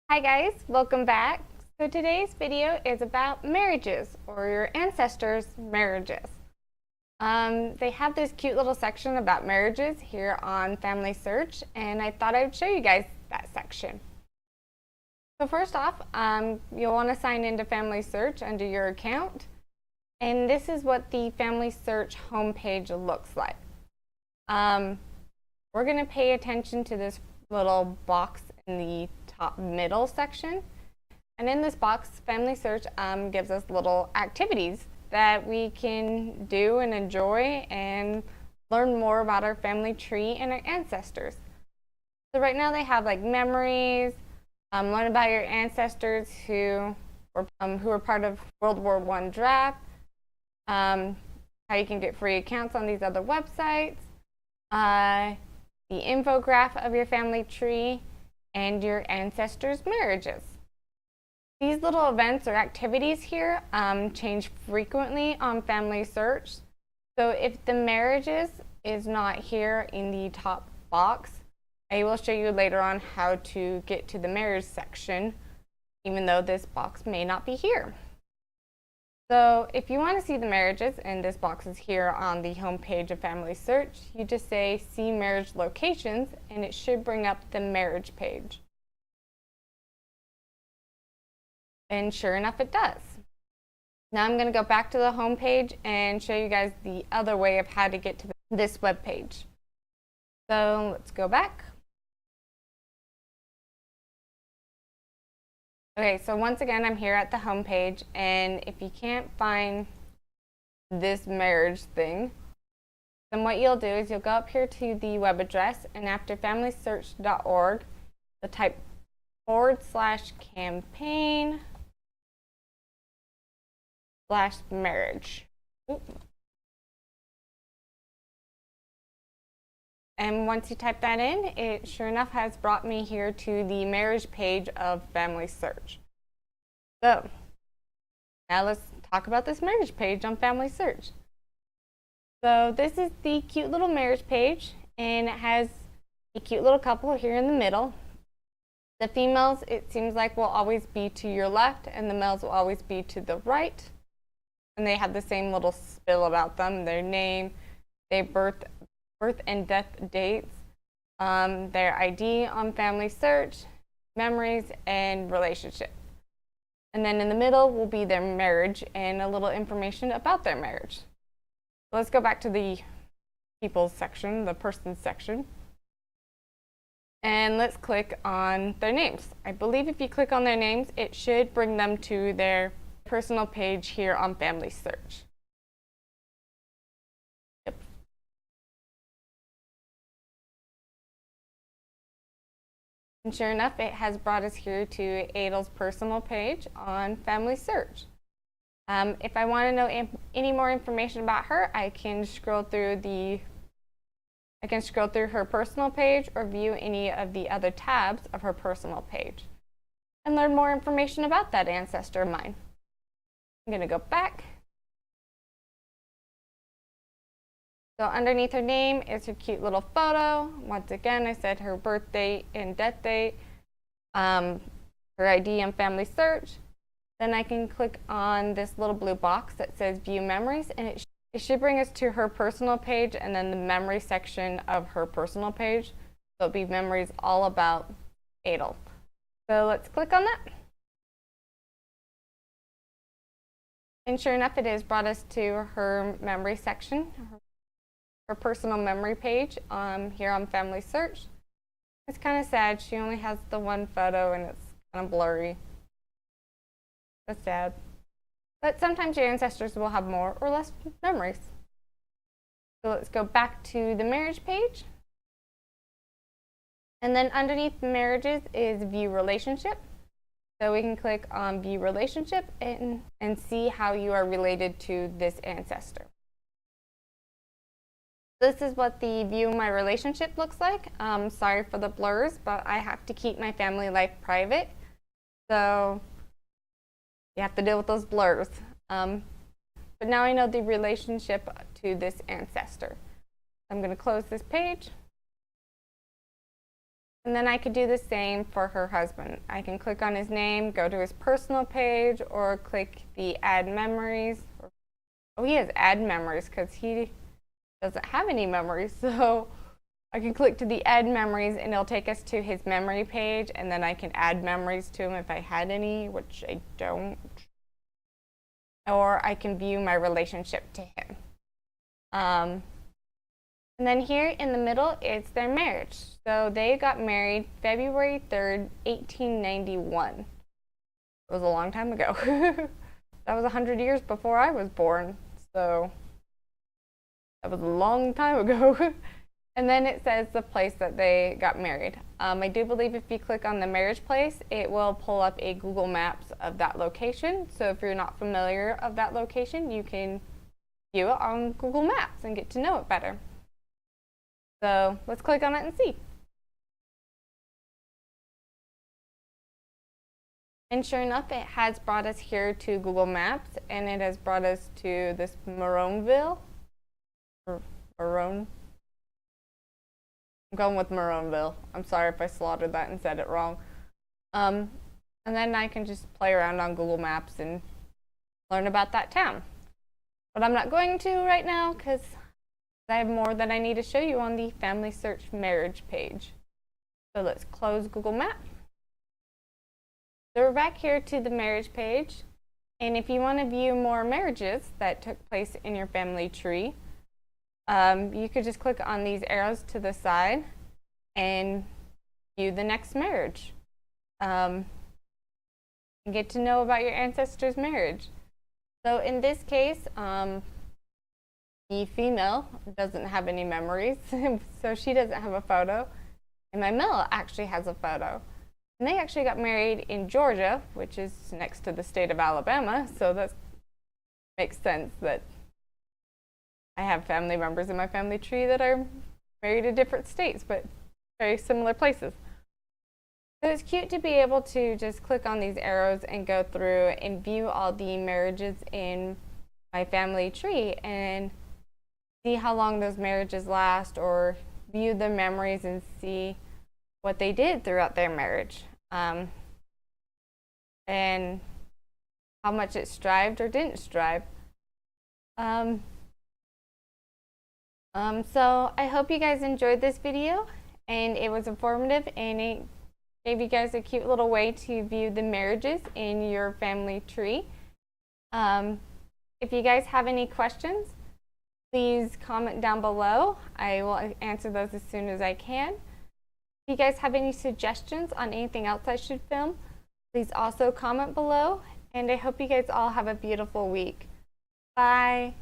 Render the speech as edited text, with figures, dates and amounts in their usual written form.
Hi guys, welcome back. So today's video is about marriages or your ancestors' marriages. They have this cute little section about marriages here on Family Search, and I thought I would show you guys that section. So first off, you'll want to sign into Family Search under your account, and this is what the Family Search homepage looks like. We're going to pay attention to this little box in the top middle section. And in this box, Family Search gives us little activities that we can do and enjoy and learn more about our family tree and our ancestors. So right now they have like memories, learn about your ancestors who were part of World War I draft, how you can get free accounts on these other websites, the infographic of your family tree, and your ancestors' marriages. These little events or activities here change frequently on Family Search. So if the marriages is not here in the top box, I will show you later on how to get to the marriage section, even though this box may not be here. So if you want to see the marriages, and this box is here on the home page of Family Search, you just say see marriage locations and it should bring up the marriage page. And sure enough, it does. Now I'm going to go back to the home page and show you guys the other way of how to get to this web page. So let's go back. Okay, so once again, I'm here at the home page, and if you can't find this marriage thing, then what you'll do is you'll go up here to the web address, and after familysearch.org, you'll type /campaign/marriage. And once you type that in, it sure enough has brought me here to the marriage page of Family Search. So now let's talk about this marriage page on Family Search. So this is the cute little marriage page, and it has a cute little couple here in the middle. The females, it seems like, will always be to your left, and the males will always be to the right. And they have the same little spill about them: their name, their birth and death dates, their ID on Family Search, memories, and relationships. And then in the middle will be their marriage and a little information about their marriage. So let's go back to the people's section, the persons section. And let's click on their names. I believe if you click on their names, it should bring them to their personal page here on Family Search. And sure enough, it has brought us here to Adel's personal page on Family Search. If I want to know any more information about her, I can scroll through her personal page or view any of the other tabs of her personal page and learn more information about that ancestor of mine. I'm going to go back. So underneath her name is her cute little photo. Once again, I said her birth date and death date, her ID and Family Search. Then I can click on this little blue box that says View Memories, and it should bring us to her personal page and then the memory section of her personal page. So it'll be memories all about Adel. So let's click on that. And sure enough, it has brought us to her memory section, her personal memory page here on Family Search. It's kind of sad. She only has the one photo and it's kind of blurry. That's sad. But sometimes your ancestors will have more or less memories. So let's go back to the marriage page. And then underneath marriages is View Relationship. So we can click on View Relationship and see how you are related to this ancestor. This is what the View My Relationship looks like. Sorry for the blurs, but I have to keep my family life private. So you have to deal with those blurs. But now I know the relationship to this ancestor. I'm going to close this page. And then I could do the same for her husband. I can click on his name, go to his personal page, or click the add memories. Oh, he has add memories because he doesn't have any memories. So I can click to the add memories and it'll take us to his memory page, and then I can add memories to him if I had any, which I don't. Or I can view my relationship to him. And then here in the middle, it's their marriage. So they got married February 3rd, 1891. It was a long time ago. That was 100 years before I was born. So that was a long time ago. And then it says the place that they got married. I do believe if you click on the marriage place, it will pull up a Google Maps of that location. So if you're not familiar of that location, you can view it on Google Maps and get to know it better. So let's click on it and see. And sure enough, it has brought us here to Google Maps, and it has brought us to this Maroneville. I'm going with Maroneville. I'm sorry if I slaughtered that and said it wrong. And then I can just play around on Google Maps and learn about that town. But I'm not going to right now because I have more that I need to show you on the Family Search marriage page. So let's close Google Maps. So we're back here to the marriage page. And if you want to view more marriages that took place in your family tree, you could just click on these arrows to the side and view the next marriage. And get to know about your ancestors' marriage. So in this case, the female doesn't have any memories, so she doesn't have a photo. And my male actually has a photo. And they actually got married in Georgia, which is next to the state of Alabama, so that makes sense that I have family members in my family tree that are married in different states, but very similar places. So it's cute to be able to just click on these arrows and go through and view all the marriages in my family tree and see how long those marriages last, or view the memories and see what they did throughout their marriage, and how much it strived or didn't strive. So I hope you guys enjoyed this video and it was informative, and it gave you guys a cute little way to view the marriages in your family tree. If you guys have any questions, please comment down below. I will answer those as soon as I can. If you guys have any suggestions on anything else I should film, please also comment below. And I hope you guys all have a beautiful week. Bye.